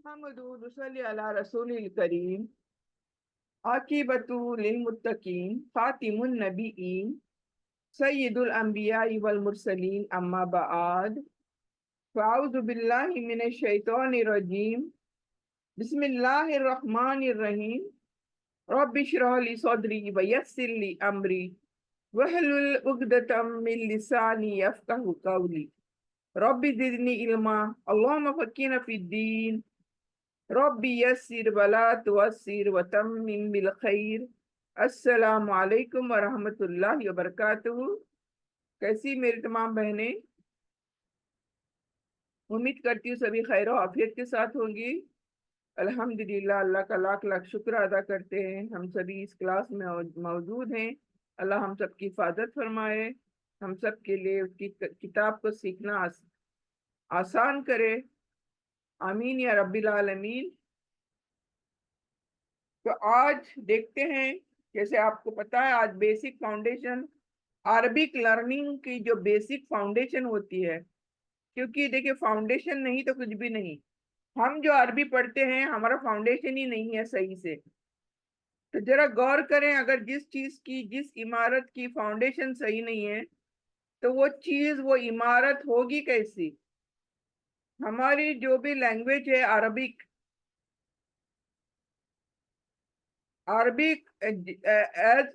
मुहम्मदुर अला रसूलिल करीम आकिबतु लिल मुत्तकीन खातिमुन नबीयीन सय्यिदुल अंबिया वल मुरसलीन अम्मा बआद फ़अऊज़ु बिल्लाहि मिनश शैतानिर रजीम बिस्मिल्लाहिर रहमानिर रहीम रब्बि इश्रह ली सदरी व यस्सिर ली अमरी वहलुल उक़दतम मिन लिसानी यफ़क़हू क़ौली रब्बि ज़िदनी इल्मा अल्लाहुम्मा फ़क़्क़िहना फ़िद्दीन रब्बी यस्सिर वला तुअस्सिर व तम्मिम बिल खैर। अस्सलामु अलैकुम व रहमतुल्लाहि व बरकातुहू। कैसी मेरी तमाम बहनें, उम्मीद करती हूँ सभी खैर और आफियत के साथ होंगी। अल्हम्दुलिल्लाह, अल्लाह का लाख लाख शुक्र अदा करते हैं हम सभी इस क्लास में मौजूद हैं। अल्लाह हम सब की हिफाजत फरमाए, हम सब के लिए उसकी किताब को सीखना आसान करे। आमीन या रब्बिल आलमीन। तो आज देखते हैं, जैसे आपको पता है, आज बेसिक फाउंडेशन अरबिक लर्निंग की जो बेसिक फाउंडेशन होती है, क्योंकि देखिए फाउंडेशन नहीं तो कुछ भी नहीं। हम जो अरबी पढ़ते हैं हमारा फाउंडेशन ही नहीं है सही से। तो जरा गौर करें, अगर जिस चीज की, जिस इमारत की फाउंडेशन सही नहीं है तो वो चीज, वो इमारत होगी कैसी। हमारी जो भी लैंग्वेज है Arabic, Arabic as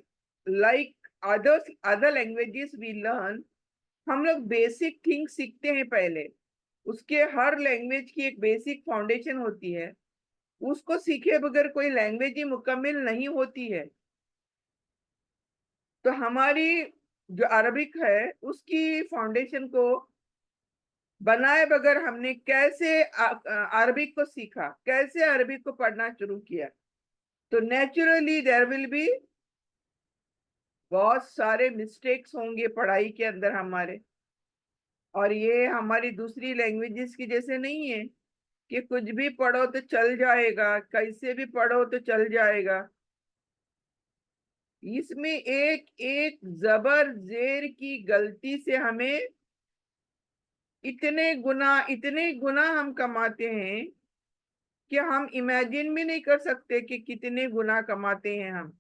like other languages we learn, हम लोग बेसिक थिंग सीखते हैं पहले। उसके हर लैंग्वेज की एक बेसिक फाउंडेशन होती है, उसको सीखे बगैर कोई लैंग्वेज ही मुकम्मल नहीं होती है। तो हमारी जो अरबिक है उसकी फाउंडेशन को बनाए बगैर हमने कैसे अरबिक को सीखा, कैसे अरबिक को पढ़ना शुरू किया, तो नेचुरली देयर विल बी बहुत सारे मिस्टेक्स होंगे पढ़ाई के अंदर हमारे। और ये हमारी दूसरी लैंग्वेजेस की जैसे नहीं है कि कुछ भी पढ़ो तो चल जाएगा, कैसे भी पढ़ो तो चल जाएगा। इसमें एक एक जबर जेर की गलती से हमें इतने गुना हम कमाते हैं कि हम इमेजिन भी नहीं कर सकते कि कितने गुना कमाते हैं हम।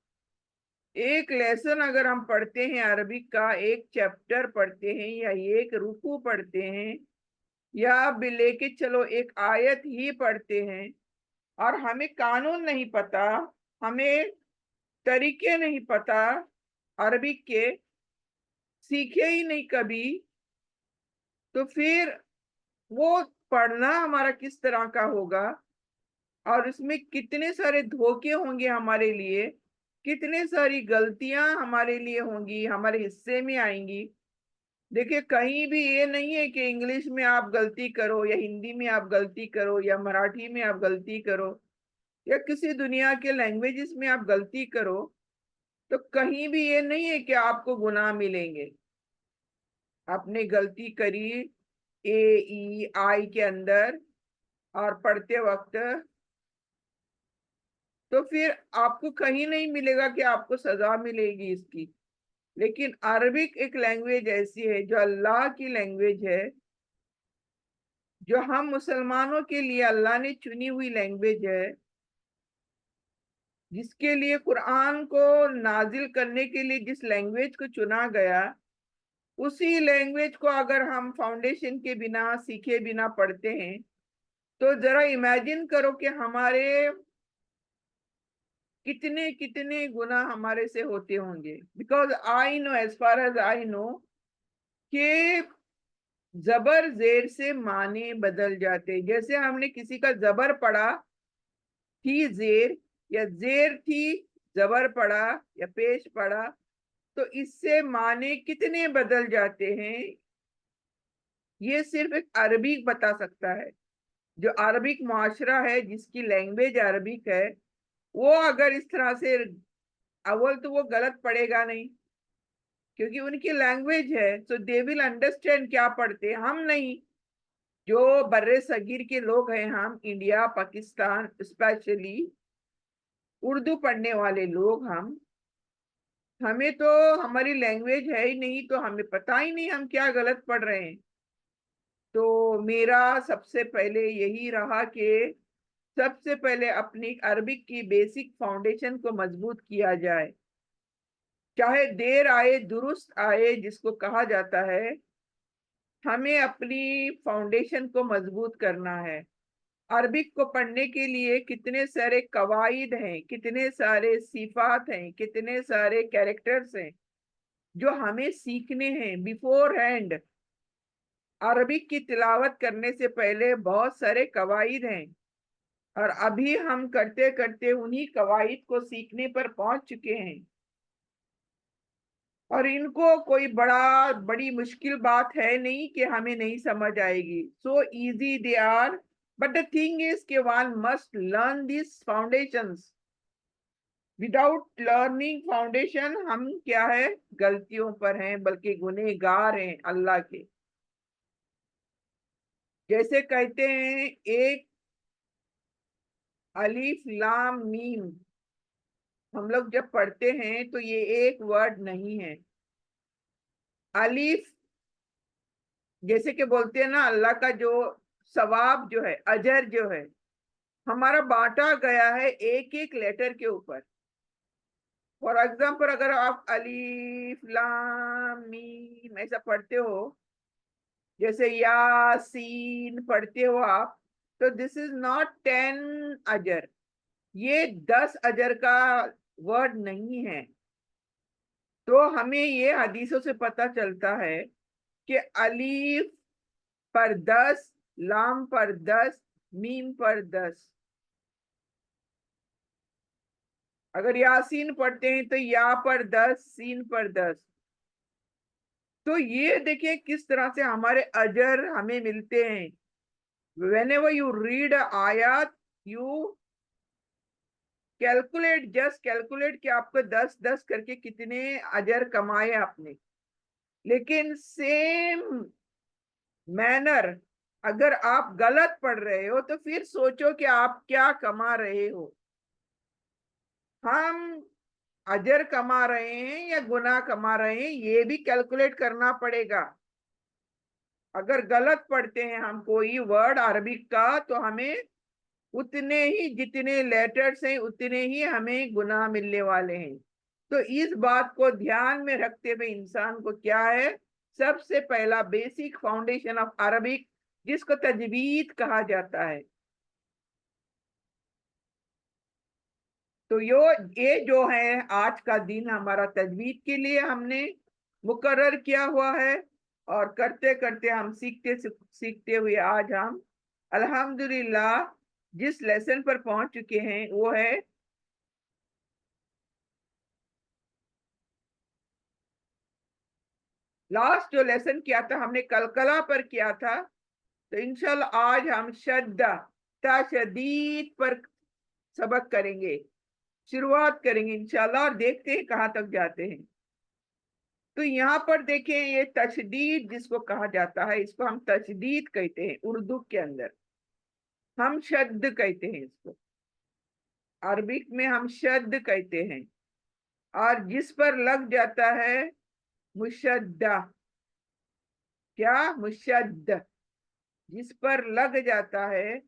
एक लेसन अगर हम पढ़ते हैं अरबिक का, एक चैप्टर पढ़ते हैं या एक रुकू पढ़ते हैं या अब लेके चलो एक आयत ही पढ़ते हैं, और हमें कानून नहीं पता, हमें तरीके नहीं पता अरबिक के, सीखे ही नहीं कभी, तो फिर वो पढ़ना हमारा किस तरह का होगा। और उसमें कितने सारे धोखे होंगे हमारे लिए, कितने सारी गलतियां हमारे लिए होंगी, हमारे हिस्से में आएंगी। देखिए कहीं भी ये नहीं है कि इंग्लिश में आप गलती करो या हिंदी में आप गलती करो या मराठी में आप गलती करो या किसी दुनिया के लैंग्वेजेस में आप गलती करो तो कहीं भी ये नहीं है कि आपको गुनाह मिलेंगे। आपने गलती करी ए ई आई के अंदर और पढ़ते वक्त, तो फिर आपको कहीं नहीं मिलेगा कि आपको सजा मिलेगी इसकी। लेकिन अरबिक एक लैंग्वेज ऐसी है जो अल्लाह की लैंग्वेज है, जो हम मुसलमानों के लिए अल्लाह ने चुनी हुई लैंग्वेज है, जिसके लिए कुरान को नाजिल करने के लिए जिस लैंग्वेज को चुना गया, उसी लैंग्वेज को अगर हम फाउंडेशन के बिना, सीखे बिना पढ़ते हैं, तो जरा इमेजिन करो कि हमारे कितने कितने गुना हमारे से होते होंगे। Because I know, as far as I know, कि जबर जेर से माने बदल जाते। जैसे हमने किसी का जबर पढ़ा थी जेर, या जेर थी जबर पढ़ा या पेश पढ़ा, तो इससे माने कितने बदल जाते हैं, ये सिर्फ एक अरबी बता सकता है। जो अरबिक मुआशरा है, जिसकी लैंग्वेज अरबिक है, वो अगर इस तरह से, अव्वल तो वो गलत पढ़ेगा नहीं क्योंकि उनकी लैंग्वेज है, सो दे विल अंडरस्टैंड क्या पढ़ते हैं। हम नहीं, जो बर्रे सगीर के लोग हैं, हम इंडिया पाकिस्तान स्पेशली उर्दू पढ़ने वाले लोग, हमें तो हमारी लैंग्वेज है ही नहीं, तो हमें पता ही नहीं हम क्या गलत पढ़ रहे हैं। तो मेरा सबसे पहले यही रहा कि सबसे पहले अपनी अरबिक की बेसिक फाउंडेशन को मजबूत किया जाए। चाहे देर आए दुरुस्त आए, जिसको कहा जाता है, हमें अपनी फाउंडेशन को मजबूत करना है। अरबिक को पढ़ने के लिए कितने सारे कवायद हैं, कितने सारे सिफात हैं, कितने सारे कैरेक्टर्स हैं जो हमें सीखने हैं बिफोर हैंड। अरबिक की तिलावत करने से पहले बहुत सारे कवायद हैं, और अभी हम करते करते उन्हीं कवायद को सीखने पर पहुंच चुके हैं, और इनको कोई बड़ी मुश्किल बात है नहीं कि हमें नहीं समझ आएगी। So easy they are, but the thing is कि one must learn this foundations. Without learning foundation हम क्या है, गलतियों पर हैं, बल्कि गुनहगार हैं अल्लाह के। जैसे कहते हैं, एक अलीफ लाम मीम हम लोग जब पढ़ते हैं तो ये एक वर्ड नहीं है। अलीफ, जैसे कि बोलते हैं ना, अल्लाह का जो सवाब जो है, अजर जो है, हमारा बांटा गया है एक एक लेटर के ऊपर। फॉर एग्जाम्पल, अगर आप अलीफ लाम मीम ऐसा पढ़ते हो, जैसे यासीन पढ़ते हो आप, तो दिस इज नॉट 10 अजर, ये 10 अजर का वर्ड नहीं है। तो हमें ये हदीसों से पता चलता है कि अलीफ पर 10, लाम पर 10, मीम पर 10। अगर यासीन पढ़ते हैं तो या पर 10, सीन पर 10। तो ये देखिए किस तरह से हमारे अजर हमें मिलते हैं। whenever you read आयत, you कैलकुलेट, जस्ट कैलकुलेट कि आपको 10-10 करके कितने अजर कमाए आपने। लेकिन सेम मैनर, अगर आप गलत पढ़ रहे हो तो फिर सोचो कि आप क्या कमा रहे हो। हम अजर कमा रहे हैं या गुनाह कमा रहे हैं, ये भी कैलकुलेट करना पड़ेगा। अगर गलत पढ़ते हैं हम कोई वर्ड अरबिक का, तो हमें उतने ही, जितने लेटर्स हैं उतने ही हमें गुनाह मिलने वाले हैं। तो इस बात को ध्यान में रखते हुए इंसान को क्या है, सबसे पहला बेसिक फाउंडेशन ऑफ अरबिक, जिसको तजवीद कहा जाता है। तो ये जो है आज का दिन हमारा तजवीद के लिए हमने मुकर्रर किया हुआ है, और करते करते हम सीखते सीखते हुए आज हम अल्हम्दुलिल्लाह जिस लेसन पर पहुंच चुके हैं वो है लास्ट जो लेसन किया था हमने कलकला पर किया था। तो इंशाल्लाह आज हम शद्दा तशदीद पर सबक करेंगे, शुरुआत करेंगे इंशाल्लाह, और देखते हैं कहाँ तक जाते हैं। तो यहाँ पर देखें, ये तशदीद जिसको कहा जाता है, इसको हम तशदीद कहते हैं उर्दू के अंदर। हम शद्द कहते हैं इसको, अरबिक में हम शद्द कहते हैं। और जिस पर लग जाता है मुशद्दा, क्या, मुशद्द, जिस पर लग जाता है,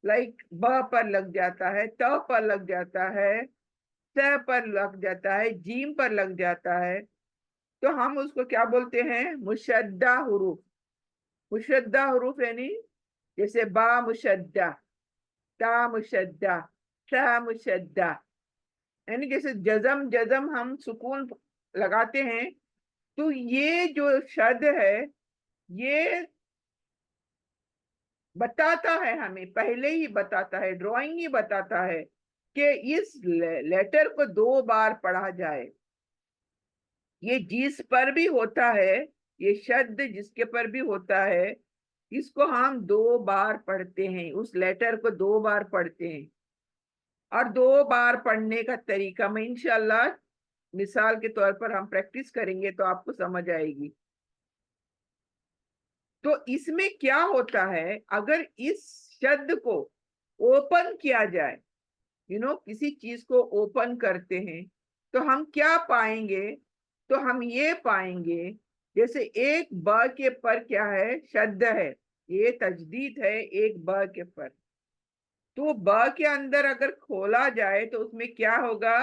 लाइक ब पर लग जाता है, त पर लग जाता है, स पर लग जाता है, जीम पर लग जाता है, तो हम उसको क्या बोलते हैं, मुशद्दा हुरूफ। मुशद्दा हुरूफ यानी जैसे बा मुशद्दा, ता मुशद्दा, सा मुशद्दा, यानी जैसे जजम जजम हम सुकून लगाते हैं। तो ये जो शब्द है, ये बताता है, हमें पहले ही बताता है, ड्राइंग ही बताता है कि इस लेटर को 2 बार पढ़ा जाए। ये जिस पर भी होता है, ये शब्द जिसके पर भी होता है, इसको हम 2 बार पढ़ते हैं, उस लेटर को 2 बार पढ़ते हैं। और 2 बार पढ़ने का तरीका मैं इंशाल्लाह मिसाल के तौर पर हम प्रैक्टिस करेंगे तो आपको समझ आएगी। तो इसमें क्या होता है, अगर इस शब्द को ओपन किया जाए, किसी चीज को ओपन करते हैं, तो हम क्या पाएंगे, तो हम ये पाएंगे, जैसे एक ब के पर क्या है, शब्द है, ये तजदीद है एक ब के पर। तो ब के अंदर अगर खोला जाए तो उसमें क्या होगा,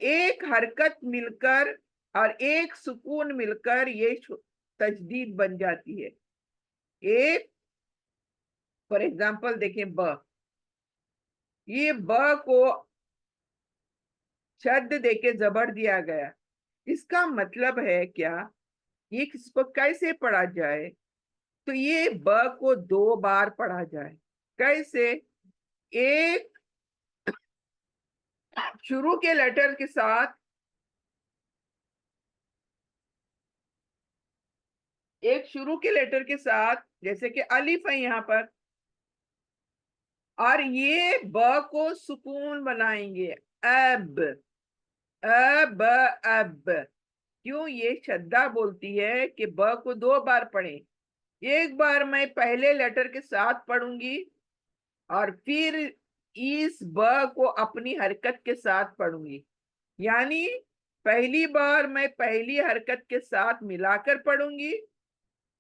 एक हरकत मिलकर और एक सुकून मिलकर ये तजदीद बन जाती है। एक फॉर एग्जाम्पल देखें, ब, ये ब को शब्द देके जबर दिया गया, इसका मतलब है क्या, ये किसको कैसे पढ़ा जाए, तो ये ब को दो बार पढ़ा जाए। कैसे, एक शुरू के लेटर के साथ, एक शुरू के लेटर के साथ, जैसे कि अलिफ है यहाँ पर, और ये ब को सुकून बनाएंगे, अब, अब, अब। क्यों, ये श्रद्धा बोलती है कि ब को दो बार पढ़े, एक बार मैं पहले लेटर के साथ पढ़ूंगी और फिर इस ब को अपनी हरकत के साथ पढ़ूंगी। यानी पहली बार मैं पहली हरकत के साथ मिलाकर पढ़ूंगी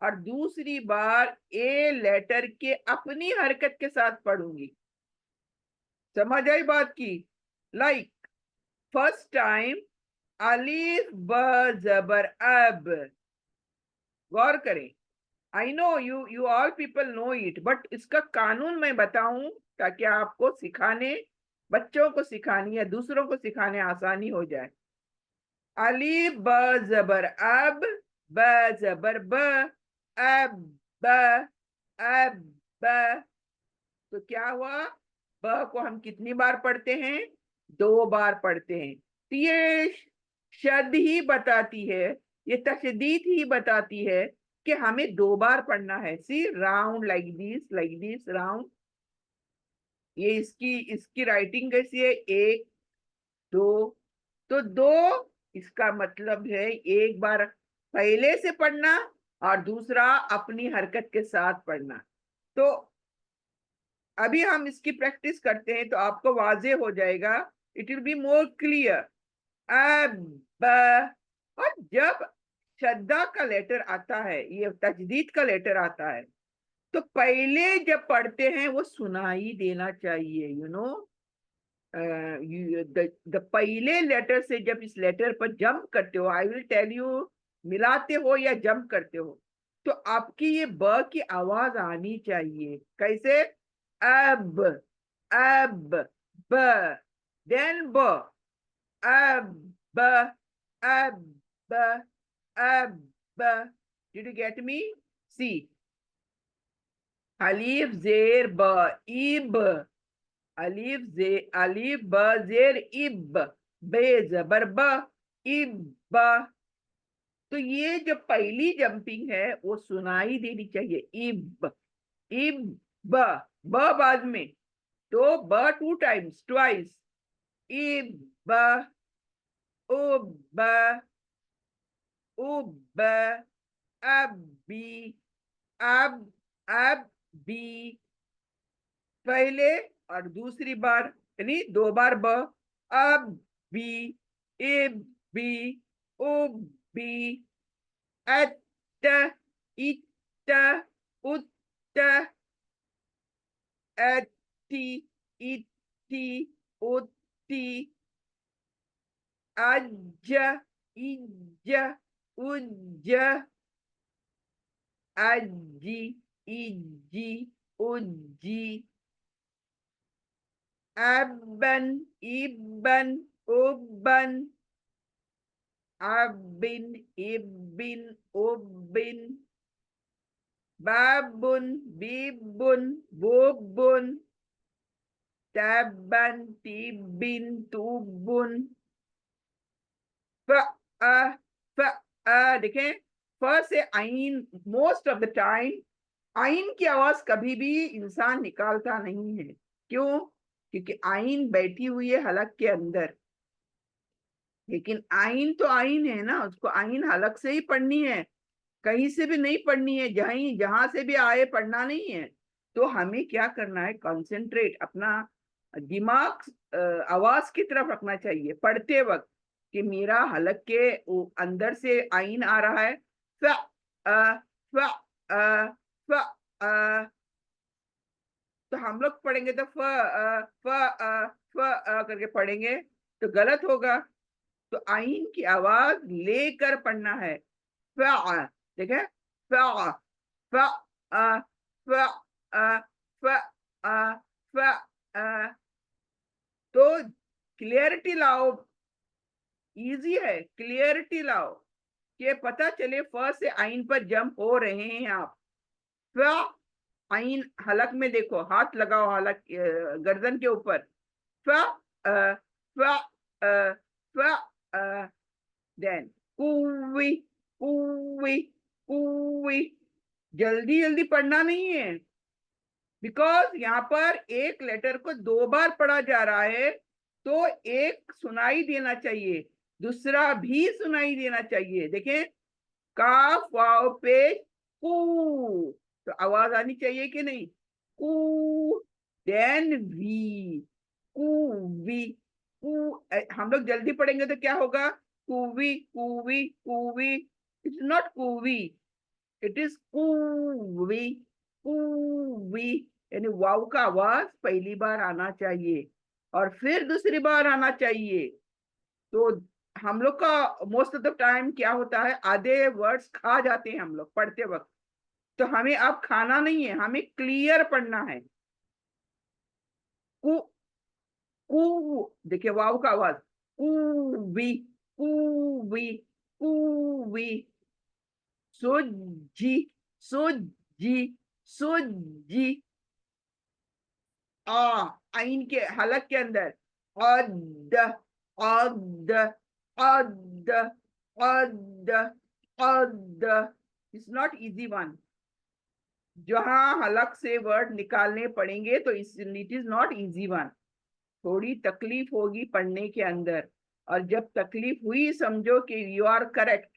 और दूसरी बार ए लेटर के अपनी हरकत के साथ पढ़ूंगी। समझ आई बात की? लाइक फर्स्ट टाइम अलिफ ब जबर अब। गौर करें, I know you all people know it, but इसका कानून मैं बताऊं ताकि आपको सिखाने, बच्चों को सिखाने या दूसरों को सिखाने आसानी हो जाए। अलिफ ब जबर अब, ब जबर ब, अब, ब, अब, ब। तो क्या हुआ, ब को हम कितनी बार पढ़ते हैं, दो बार पढ़ते हैं। तो ये शद ही बताती है, ये तशदीद ही बताती है कि हमें दो बार पढ़ना है। सी राउंड, लाइक दिस राउंड। ये इसकी इसकी राइटिंग कैसी है, एक, दो। तो दो, इसका मतलब है एक बार पहले से पढ़ना और दूसरा अपनी हरकत के साथ पढ़ना। तो अभी हम इसकी प्रैक्टिस करते हैं तो आपको वाजे हो जाएगा, it will be more clear. अब, और जब श्रद्धा का लेटर आता है, ये तजदीद का लेटर आता है, तो पहले जब पढ़ते हैं वो सुनाई देना चाहिए, यू नो। द पहले लेटर से जब इस लेटर पर जंप करते हो, आई विल टेल यू, मिलाते हो या जंप करते हो, तो आपकी ये ब की आवाज आनी चाहिए। कैसे, अब, अब, ब, देन ब, अब, ब, अब, ब, अब, ब। Did you get me? See, अलीफ जेर ब, इब, अलीफ ब जेर इब, बे जबर ब, इब। तो ये जो पहली जंपिंग है वो सुनाई देनी चाहिए, इब, इब, ब, ब बाद में, तो ब टू टाइम्स, ट्वाइस, इब, ब, उब, ब, उब, ब, अब, बी, अब, बी, पहले और दूसरी बार, यानी दो बार ब, अब, बी, इब, बी, उब, बी, अत, इत, उत, अति, इति, उति, अज, इज, उज, अजी, इजी, उजी, अबन, इबन, उबन, अबिन, Ibn, उबिन, babun, bibun, bubun, taban, tibin, tubun, फ, अ, फ, देखें, फ से आइन, मोस्ट ऑफ द टाइम आइन की आवाज कभी भी इंसान निकालता नहीं है। क्यों? क्योंकि आइन बैठी हुई है हलक के अंदर, लेकिन आइन तो आइन है ना, उसको आइन हलक से ही पढ़नी है, कहीं से भी नहीं पढ़नी है, जहां से भी आए पढ़ना नहीं है। तो हमें क्या करना है, कंसंट्रेट, अपना दिमाग आवाज की तरफ रखना चाहिए पढ़ते वक्त, कि मेरा हलक के अंदर से आइन आ रहा है, फ, अ, फ, अ, फ, अ, तो हम लोग पढ़ेंगे तो करके पढ़ेंगे तो गलत होगा। तो आइन की आवाज लेकर पढ़ना है। देखे, फ फ अ फ अ फ अ फ अ। तो क्लियरिटी लाओ, इजी है, क्लियरिटी लाओ कि पता चले फ से आइन पर जंप हो रहे हैं आप। फ आइन हलक में देखो, हाथ लगाओ हलक गर्दन के ऊपर। फ अ फ अ फ देन कुवी कुवी कुवी। जल्दी जल्दी पढ़ना नहीं है, बिकॉज यहाँ पर एक लेटर को 2 बार पढ़ा जा रहा है, तो एक सुनाई देना चाहिए, दूसरा भी सुनाई देना चाहिए। देखें, काफ वाव पे कू, तो आवाज आनी चाहिए कि नहीं, कू। देन वी, कूवी कू। हम लोग जल्दी पढ़ेंगे तो क्या होगा, कूवी कूवी कूवी। इट्स नॉट कूवी, इट इज कूवी कूवी। यानी वाव का आवाज पहली बार आना चाहिए और फिर दूसरी बार आना चाहिए। तो हम लोग का मोस्ट ऑफ द टाइम क्या होता है, आधे वर्ड्स खा जाते हैं हम लोग पढ़ते वक्त। तो हमें अब खाना नहीं है, हमें क्लियर पढ़ना है। कु कु, देखिए वाव का आवाज, कूवी कूवी कूवी। सुजी सुजी सुजी। आ आइन के हलक के अंदर अद अद अद अद अद। It's not easy one. जहां हलक से वर्ड निकालने पड़ेंगे तो it is not easy one. थोड़ी तकलीफ होगी पढ़ने के अंदर, और जब तकलीफ हुई समझो कि यू आर करेक्ट।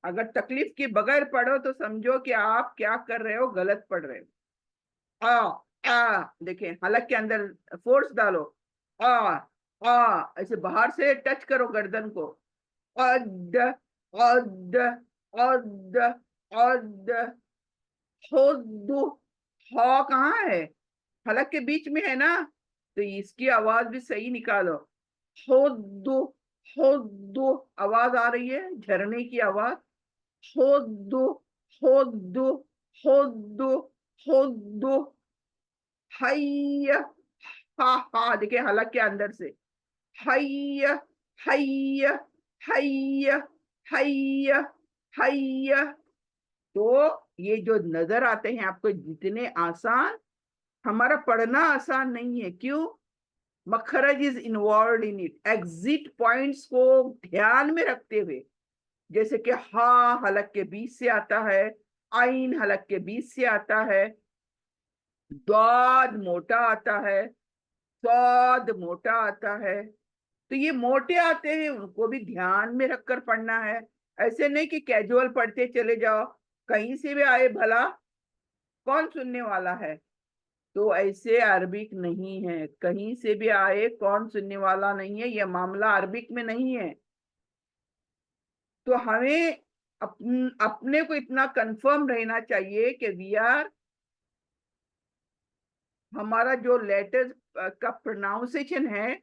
अगर तकलीफ के बगैर पढ़ो तो समझो कि आप क्या कर रहे हो, गलत पढ़ रहे हो। देखें हलक के अंदर फोर्स डालो। आ ऐसे बाहर से टच करो गर्दन को। अद अद अद अद। खुद, ह कहाँ है, हलक के बीच में है ना, तो इसकी आवाज भी सही निकालो। खुद खुद, आवाज आ रही है झरने की आवाज। खुद खुद खुद खुद। हैय, हा हा, देखिए हलक के अंदर से। हैय हैय हैय हैय हैय। तो ये जो नजर आते हैं आपको जितने आसान, हमारा पढ़ना आसान नहीं है। क्यों, मखरज is involve in it, exit points को ध्यान में रखते हुए। जैसे कि हा हलक के बीच से आता है, आइन हलक के बीच से आता है, द्वाद मोटा आता है, स्वाद मोटा आता है। तो ये मोटे आते हैं, उनको भी ध्यान में रखकर पढ़ना है। ऐसे नहीं कि कैजुअल पढ़ते चले जाओ, कहीं से भी आए भला कौन सुनने वाला है। तो ऐसे अरबिक नहीं है, कहीं से भी आए कौन सुनने वाला नहीं है, यह मामला अरबिक में नहीं है। तो हमें अपने को इतना कंफर्म रहना चाहिए कि वी आर, हमारा जो लेटर का प्रोनाउंसिएशन है,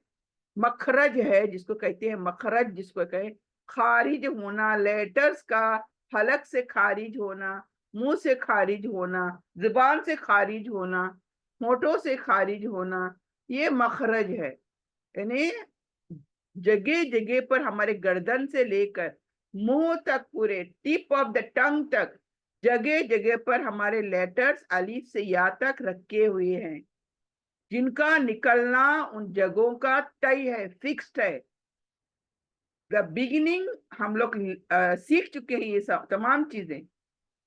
मखरज है जिसको कहते हैं, मखरज जिसको कहे खारिज होना, लेटर्स का हलक से खारिज होना, मुंह से खारिज होना, जुबान से खारिज होना, होठों से खारिज होना, ये मखरज है। यानी जगह जगह पर हमारे गर्दन से लेकर मुंह तक, पूरे टिप ऑफ द टंग तक, जगह जगह पर हमारे लेटर्स अलीफ से या तक रखे हुए हैं, जिनका निकलना उन जगहों का तय है, फिक्स्ड है। द बिगिनिंग हम लोग सीख चुके हैं ये सब तमाम चीजें।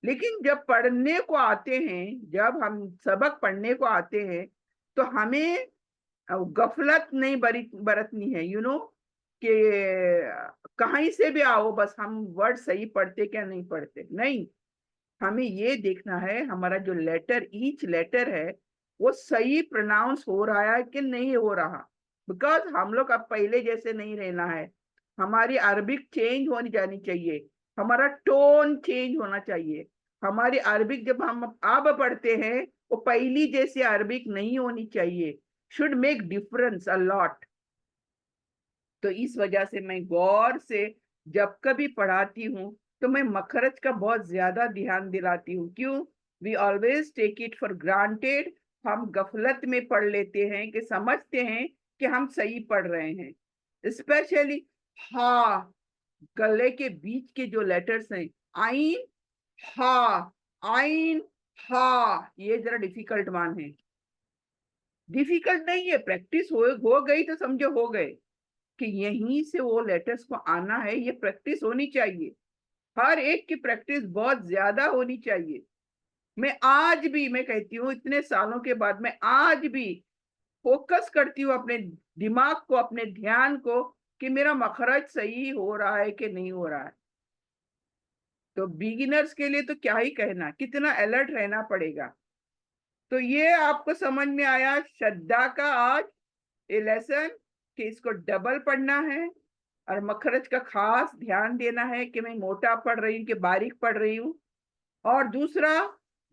लेकिन जब पढ़ने को आते हैं, जब हम सबक पढ़ने को आते हैं, तो हमें गफलत नहीं बरतनी है, यू नो, कि कहीं से भी आओ बस हम वर्ड सही पढ़ते क्या नहीं पढ़ते, नहीं। हमें ये देखना है हमारा जो लेटर, ईच लेटर है, वो सही प्रोनाउंस हो रहा है कि नहीं हो रहा। बिकॉज हम लोग अब पहले जैसे नहीं रहना है, हमारी अरबिक चेंज होनी जानी चाहिए, हमारा टोन चेंज होना चाहिए, हमारी अरबिक जब हम अब पढ़ते हैं वो पहली जैसी अरबिक नहीं होनी चाहिए, should make difference a lot. तो इस वजह से मैं गौर से जब कभी पढ़ाती हूँ तो मैं मखरज का बहुत ज्यादा ध्यान दिलाती हूँ। क्यों? We always take it for granted. हम गफलत में पढ़ लेते हैं कि समझते हैं कि हम सही पढ़ रहे हैं। स्पेशली हा, गले के बीच के जो लेटर्स हैं, आइन हा, आइन हा, ये जरा डिफिकल्ट वन है। डिफिकल्ट नहीं है, प्रैक्टिस हो गई तो समझो हो गए कि यहीं से वो लेटर्स को आना है, ये प्रैक्टिस होनी चाहिए। हर एक की प्रैक्टिस बहुत ज्यादा होनी चाहिए। मैं आज भी, मैं कहती हूँ इतने सालों के बाद, मैं आज भी फोकस करती हूँ अपने दिमाग को, अपने ध्यान को, कि मेरा मखरज सही हो रहा है कि नहीं हो रहा है। तो बिगिनर्स के लिए तो क्या ही कहना, कितना अलर्ट रहना पड़ेगा। तो ये आपको समझ में आया श्रद्धा का आज ये लेसन, कि इसको डबल पढ़ना है और मखरज का खास ध्यान देना है कि मैं मोटा पढ़ रही हूँ कि बारीक पढ़ रही हूँ। और दूसरा,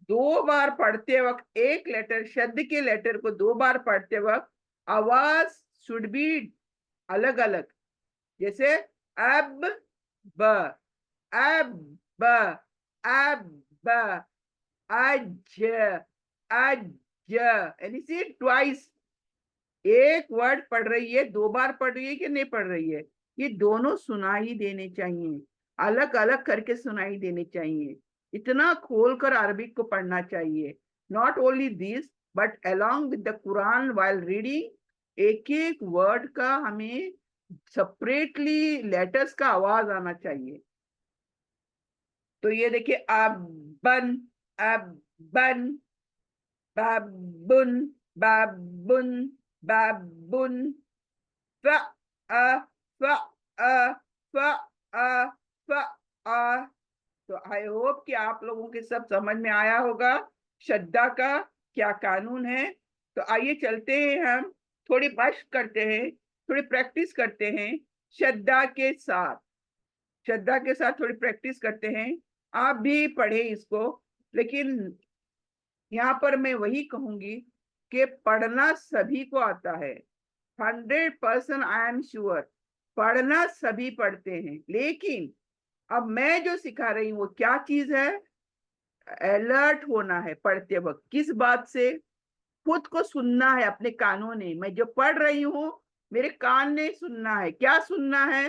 दो बार पढ़ते वक्त एक लेटर, शब्द के लेटर को दो बार पढ़ते वक्त आवाज शुड बी अलग अलग। जैसे अब, ब, अब, ब, अब, ब, अज, अज, यानी सी ट्वाइस। एक वर्ड पढ़ रही है, दो बार पढ़ रही है कि नहीं पढ़ रही है, ये दोनों सुनाई देने चाहिए, अलग अलग करके सुनाई देने चाहिए। इतना खोलकर अरबिक को पढ़ना चाहिए। Not only this, but along with the Quran while reading, एक एक वर्ड का हमें सेपरेटली लेटर्स का आवाज आना चाहिए। तो ये देखिए, अबन, अबन, बाबुन, बाबुन, बाबुन, फ अ, फ अ, फ अ, फ अ। तो आई होप कि आप लोगों के सब समझ में आया होगा श्रद्धा का क्या कानून है। तो आइए चलते हैं, हम थोड़ी मशक करते हैं, थोड़ी प्रैक्टिस करते हैं श्रद्धा के साथ। श्रद्धा के साथ थोड़ी प्रैक्टिस करते हैं। आप भी पढ़े इसको, लेकिन यहाँ पर मैं वही कहूंगी कि पढ़ना सभी को आता है। 100% आई एम श्योर, पढ़ना सभी पढ़ते हैं। लेकिन अब मैं जो सिखा रही हूँ वो क्या चीज है? अलर्ट होना है पढ़ते वक्त। किस बात से? खुद को सुनना है अपने कानों ने। मैं जो पढ़ रही हूँ मेरे कान ने सुनना है। क्या सुनना है?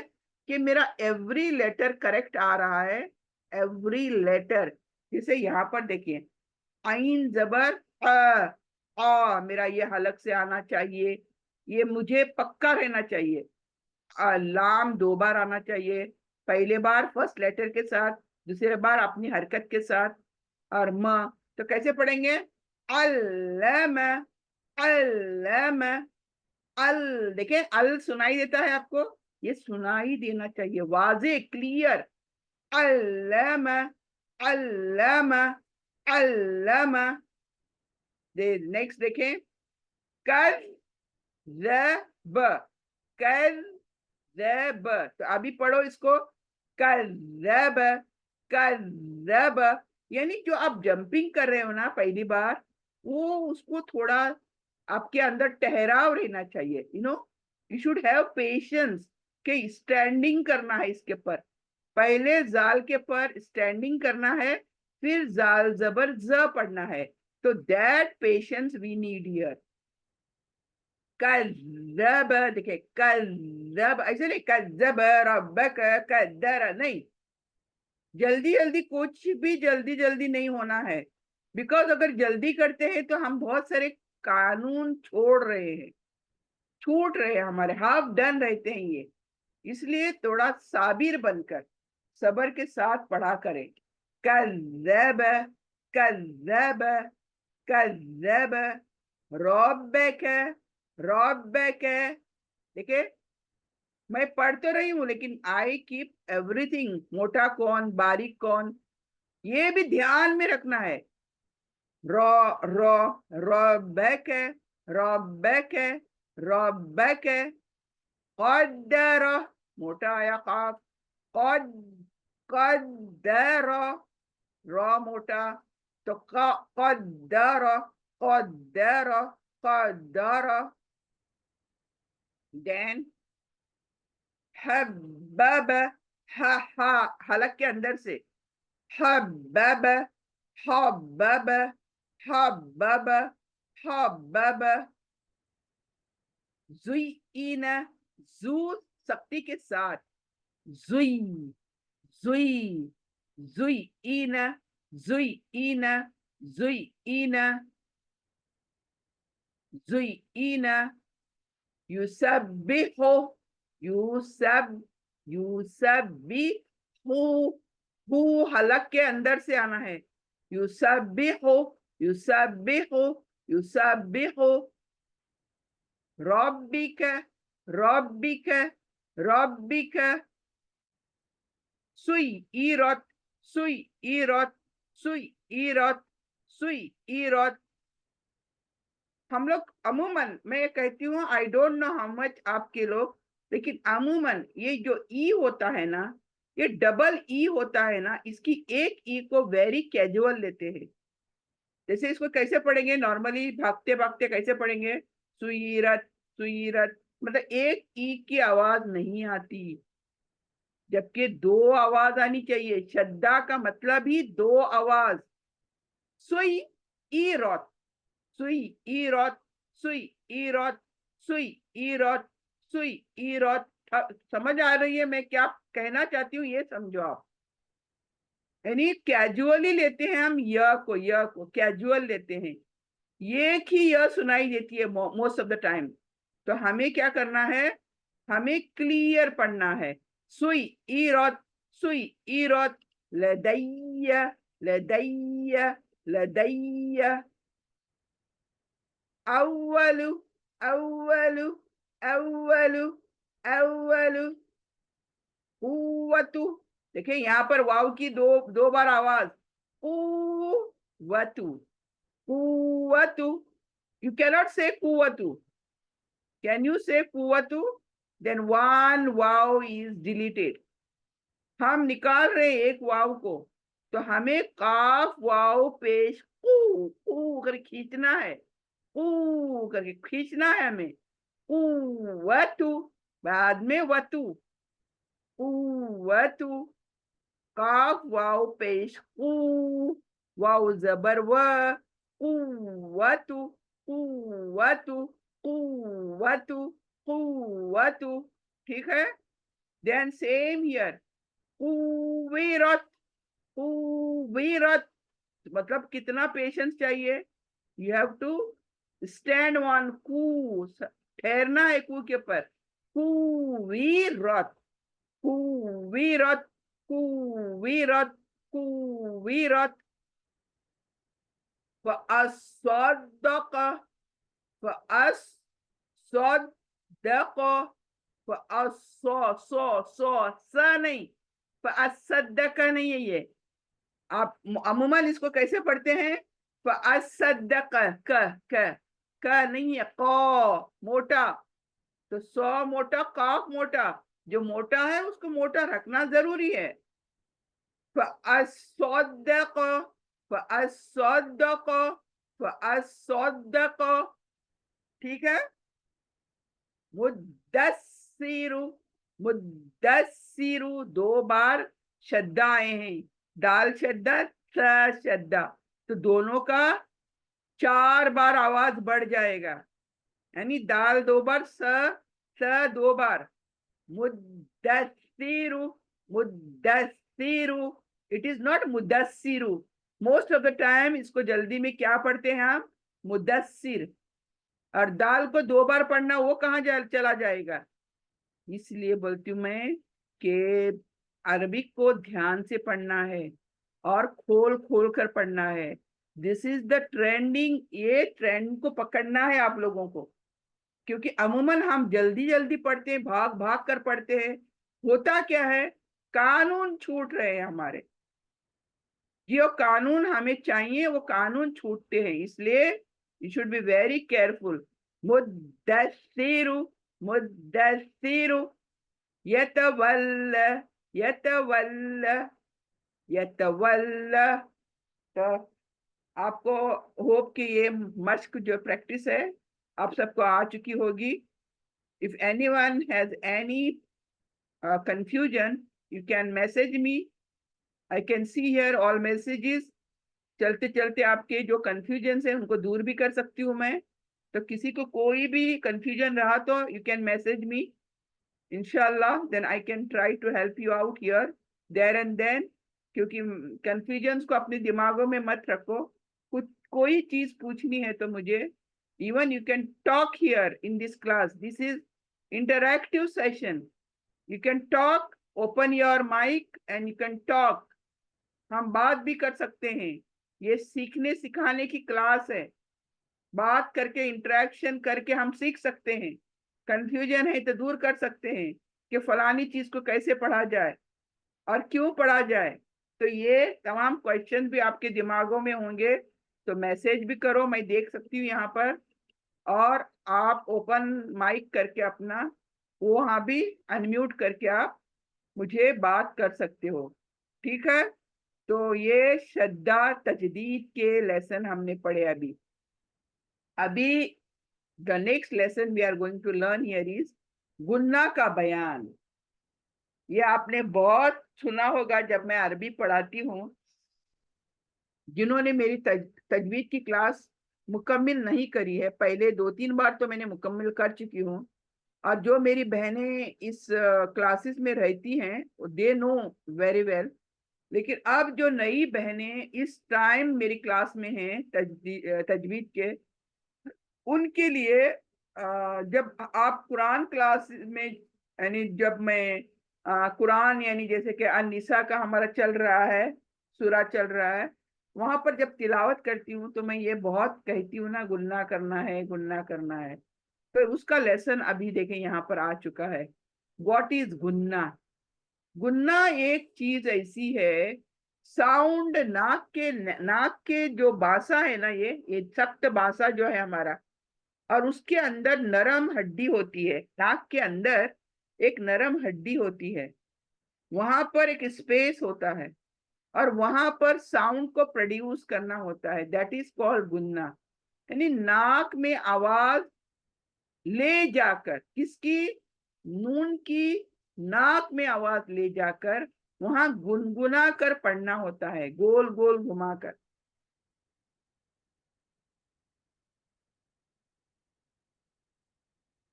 कि मेरा एवरी लेटर करेक्ट आ रहा है, एवरी लेटर। जैसे यहाँ पर देखिए, आइन जबर मेरा ये हलक से आना चाहिए, ये मुझे पक्का रहना चाहिए। लाम दो बार आना चाहिए, पहले बार फर्स्ट लेटर के साथ, दूसरे बार अपनी हरकत के साथ। और म तो कैसे पढ़ेंगे? अल्लम, अल्लम, अल। देखें, अल सुनाई देता है आपको, ये सुनाई देना चाहिए, वाजे क्लियर। अल्लम, अल्लम, अल्लम। नेक्स्ट देखें, कर, ब, कर, रब। तो अभी पढ़ो इसको, करब, करब। यानी जो आप जंपिंग कर रहे हो ना पहली बार, वो उसको थोड़ा आपके अंदर ठहराव रहना चाहिए। यू शुड हैव पेशेंस कि स्टैंडिंग करना है इसके पर। पहले जाल के पर स्टैंडिंग करना है, फिर जाल जबर ज पढ़ना है। तो that patience we need here. कज़्ज़ब, देखिए कज़्ज़ब, ऐसे नहीं कज़्ज़ब रब्बक कद्दर, नहीं। जल्दी जल्दी कुछ भी जल्दी जल्दी नहीं होना है। बिकॉज अगर जल्दी करते हैं तो हम बहुत सारे कानून छोड़ रहे हैं, छूट रहे हैं, हमारे हाफ डन रहते हैं ये। इसलिए थोड़ा साबिर बनकर सबर के साथ पढ़ा करें। कज़्ज़ब, कज़्ज़ब, कज़्ज़ब, रब्बक, रब्बक। देखिए, मैं पढ़ तो रही हूँ लेकिन आई कीप एवरीथिंग, मोटा कौन बारीक कौन, ये भी ध्यान में रखना है। Raw, raw, रब्बक, रब्बक, रब्बक। कद्दर, मोटा आया काफ, कद, कद्दर, रॉ मोटा, तो क़द्दर, क़द्दर, क़द्दर। देन हब्बब, हा हा हलक के अंदर से, हब्बब, हब्बब, हब्बब, हब्बब। ज़ुय्यिना, जू सख्ती के साथ, जुई, जुई, जुय्यिना, जुय्यिना, जुय्यिना, जुय्यिना। युसब्बिहु, युसब, युसब्बिहु, हु हलक के अंदर से आना है। युसब्बिहु, युसब्बिहु, युसब्बिहु। रब्बिक, रब्बिक, रब्बिक। सुय्यिरत, सुय्यिरत, सुय्यिरत, सुय्यिरत। हम लोग अमूमन, मैं ये कहती हूँ, I don't know how much आपके लोग, लेकिन अमूमन ये जो ई होता है ना, ये डबल ई होता है ना, इसकी एक ई को वेरी कैजुअल लेते हैं। जैसे इसको कैसे पढ़ेंगे नॉर्मली, भागते भागते कैसे पढ़ेंगे, सुयीरत, सुयीरत, मतलब एक ई की आवाज नहीं आती, जबकि दो आवाज आनी चाहिए। शद्दा का मतलब ही दो आवाज। सुई ईरत, सुई ईरत, सुई ईरत, सुई ईरत, सुई ईरत। समझ आ रही है मैं क्या कहना चाहती हूँ, ये समझो आप। यानी कैजुअली लेते हैं हम, य को कैजुअल लेते हैं, ये एक ही य सुनाई देती है मोस्ट ऑफ द टाइम। तो हमें क्या करना है, हमें क्लियर पढ़ना है। सुई ईरत, सुई ईरत, लदैया, लदैया, लदैया। अव्वलु, अव्वलु, अव्वलु, अव्वलु। कुव्वतु, देखिए यहाँ पर वाव की दो दो बार आवाज, कुव्वतु, कुव्वतु। You cannot say कुव्वतु, can you say कुव्वतु? देन वन वाव इज डिलीटेड। हम निकाल रहे एक वाव को, तो हमें काफ वाव पेश ऊ करके खींचना है, ऊ करके खींचना है हमें। कुव्वतु, बाद में वतु, कुव्वतु। काफ वाव पेश कू, वाव जबर व, कुव्वतु, कुव्वतु, कुव्वतु, कुव्वतु। ठीक है। देन सेम हियर, कुव्विरत, कुव्विरत। मतलब कितना पेशेंस चाहिए, you have to stand on कू, ठहरना है कू के ऊपर। कुव्विरत, कुव्विरत, कुव्विरत, कुव्विरत। फअस्सदक, फअस्सदक, स नहीं, फअस्सदक नहीं है ये। आप अमूमन इसको कैसे पढ़ते हैं, फअस्सदक, क नहीं है, क मोटा, तो सौ मोटा, काफ मोटा, जो मोटा है उसको मोटा रखना जरूरी है। फअस्सदक, फअस्सदक, फअस्सदक। ठीक है। मुद्दस्सिरु, मुद्दस्सिरु, दो बार शद्दा आए हैं, दाल शद्दा, स शद्दा, तो दोनों का चार बार आवाज बढ़ जाएगा। यानी दाल दो बार, स दो बार। मुद्दस्सिरु, मुद्दस्सिरु। इट इज नॉट मुद्दस्सिरु। मोस्ट ऑफ द टाइम इसको जल्दी में क्या पढ़ते हैं हम, मुद्दस्सिर, और दाल को दो बार पढ़ना, वो कहाँ चला जाएगा। इसलिए बोलती हूँ मैं कि अरबिक को ध्यान से पढ़ना है और खोल खोल कर पढ़ना है। दिस इज द ट्रेंडिंग, ये ट्रेंड को पकड़ना है आप लोगों को, क्योंकि अमूमन हम जल्दी जल्दी पढ़ते हैं, भाग भाग कर पढ़ते हैं। होता क्या है, कानून छूट रहे हैं हमारे, जो कानून हमें चाहिए वो कानून छूटते हैं। इसलिए you should be very careful. मुद्दस्सिरु, मुद्दस्सिरु। यतवल्ल, यतवल्ल, यतवल्ल, तो आपको होप कि ये मश्क जो प्रैक्टिस है आप सबको आ चुकी होगी. If anyone has any confusion, you can message me. I can see here all messages. चलते चलते आपके जो कंफ्यूजन है उनको दूर भी कर सकती हूँ मैं. तो किसी को कोई भी कंफ्यूजन रहा तो यू कैन मैसेज मी इंशाल्लाह. Then I can try to help you out here there and then. क्योंकि कंफ्यूजन को अपने दिमागों में मत रखो. कुछ कोई चीज पूछनी है तो मुझे even you can talk here in this class. This is interactive session. You can talk, open your mic and you can talk. हम बात भी कर सकते हैं. ये सीखने सिखाने की क्लास है. बात करके इंटरेक्शन करके हम सीख सकते हैं. कंफ्यूजन है तो दूर कर सकते हैं कि फलानी चीज को कैसे पढ़ा जाए और क्यों पढ़ा जाए. तो ये तमाम क्वेश्चन भी आपके दिमागों में होंगे. तो मैसेज भी करो, मैं देख सकती हूँ यहाँ पर. और आप ओपन माइक करके अपना वहां भी अनम्यूट करके आप मुझे बात कर सकते हो. ठीक है. तो ये श्रद्धा तजदीद के लेसन हमने पढ़े. अभी the next lesson we are going to learn here is गुन्ना का बयान. ये आपने बहुत सुना होगा जब मैं अरबी पढ़ाती हूँ. जिन्होंने मेरी तजवीद की क्लास मुकम्मल नहीं करी है, पहले 2-3 बार तो मैंने मुकम्मल कर चुकी हूँ. और जो मेरी बहनें इस क्लासेस में रहती हैं दे नो वेरी वेल. लेकिन अब जो नई बहनें इस टाइम मेरी क्लास में हैं तजवीद के, उनके लिए जब आप कुरान क्लास में यानी जब मैं कुरान यानी जैसे कि अन-निसा का हमारा चल रहा है, सूरा चल रहा है, वहां पर जब तिलावत करती हूँ तो मैं ये बहुत कहती हूँ ना, गुन्ना करना है, गुन्ना करना है. तो उसका लेसन अभी देखें यहाँ पर आ चुका है. व्हाट इज गुन्ना? गुन्ना एक चीज ऐसी है, साउंड नाक के जो बासा है ना, ये सख्त बासा जो है हमारा, और उसके अंदर नरम हड्डी होती है. नाक के अंदर एक नरम हड्डी होती है. वहां पर एक स्पेस होता है और वहां पर साउंड को प्रोड्यूस करना होता है. दैट इज कॉल्ड गुन्ना. यानी नाक में आवाज ले जाकर, किसकी? नून की नाक में आवाज ले जाकर वहां गुनगुना कर पढ़ना होता है, गोल गोल घुमाकर.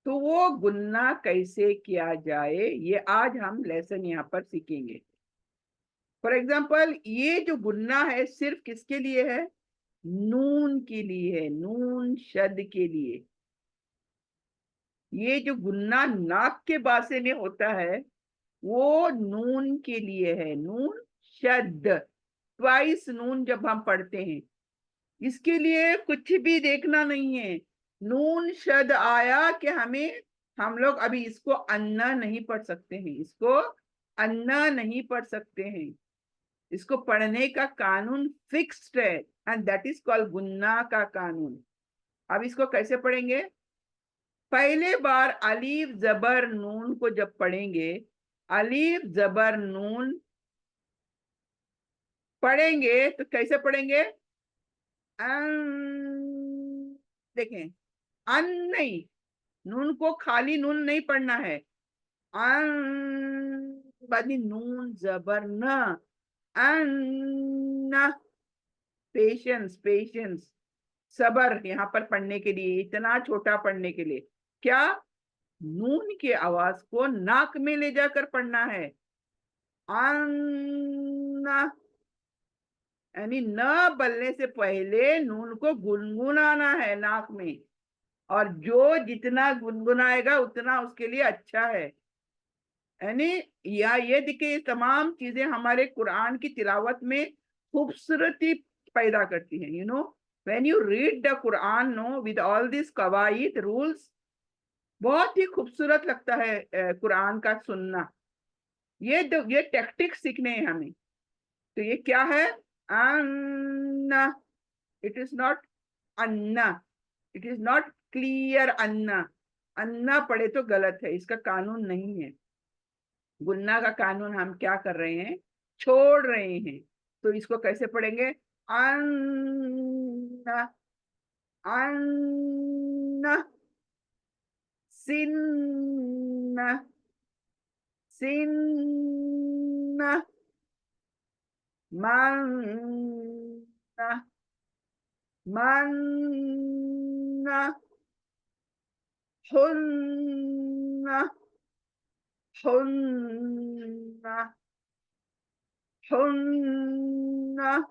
तो वो गुन्ना कैसे किया जाए ये आज हम लेसन यहाँ पर सीखेंगे. फॉर एग्जाम्पल, ये जो गुन्ना है सिर्फ किसके लिए है? नून के लिए है, नून शद के लिए. ये जो गुन्ना नाक के बासे में होता है वो नून के लिए है, नून शद. ट्वाइस नून जब हम पढ़ते हैं, इसके लिए कुछ भी देखना नहीं है. नून शद आया कि हम लोग अभी इसको अन्ना नहीं पढ़ सकते हैं, इसको अन्ना नहीं पढ़ सकते हैं. इसको पढ़ने का कानून फिक्स्ड है एंड दैट इज कॉल्ड गुन्ना का कानून. अब इसको कैसे पढ़ेंगे? पहले बार अलीफ जबर नून को जब पढ़ेंगे, अलीफ जबर नून पढ़ेंगे तो कैसे पढ़ेंगे? देखें, अन नहीं, नून को खाली नून नहीं पढ़ना है. बादी नून जबर न, अन्ना. पेशेंस, पेशेंस, सबर यहाँ पर पढ़ने के लिए, इतना छोटा पढ़ने के लिए क्या? नून की आवाज को नाक में ले जाकर पढ़ना है. अन्ना यानी न बोलने से पहले नून को गुनगुनाना है नाक में. और जो जितना गुनगुनाएगा उतना उसके लिए अच्छा है. यानी या ये देखिए, तमाम चीजें हमारे कुरान की तिलावत में खूबसूरती पैदा करती हैं. You know, when you read the Quran know with all this कवायद रूल्स, बहुत ही खूबसूरत लगता है कुरान का सुनना. ये टेक्टिक्स सीखने हैं हमें. तो ये क्या है? अन्ना. इट इज नॉट अन्ना, इट इज नॉट क्लियर. अन्ना, अन्ना पढ़े तो गलत है, इसका कानून नहीं है. गुन्ना का कानून हम क्या कर रहे हैं? छोड़ रहे हैं. तो इसको कैसे पढ़ेंगे? अन्न, अन्न, सिन्न, सिन्न, मन्न, मन्न, हुन्न, हुन्न, हुन्न,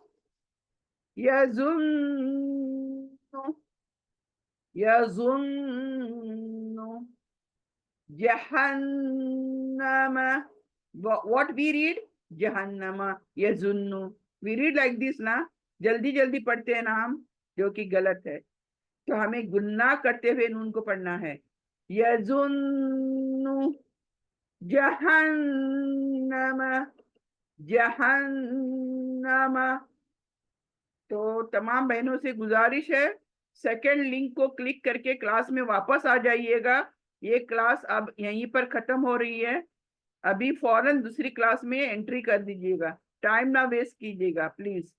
यजुन्न, यजुन्न, जहन्नम. What we read? जहन्नम, यजुन्नु. We read like this ना, जल्दी जल्दी पढ़ते हैं ना हम, जो कि गलत है. तो हमें गुन्ना करते हुए नून को पढ़ना है. यजुन्नु, जहन्नम, जहन्नम. तो तमाम बहनों से गुजारिश है, सेकंड लिंक को क्लिक करके क्लास में वापस आ जाइएगा. ये क्लास अब यहीं पर खत्म हो रही है. अभी फौरन दूसरी क्लास में एंट्री कर दीजिएगा. टाइम ना वेस्ट कीजिएगा प्लीज.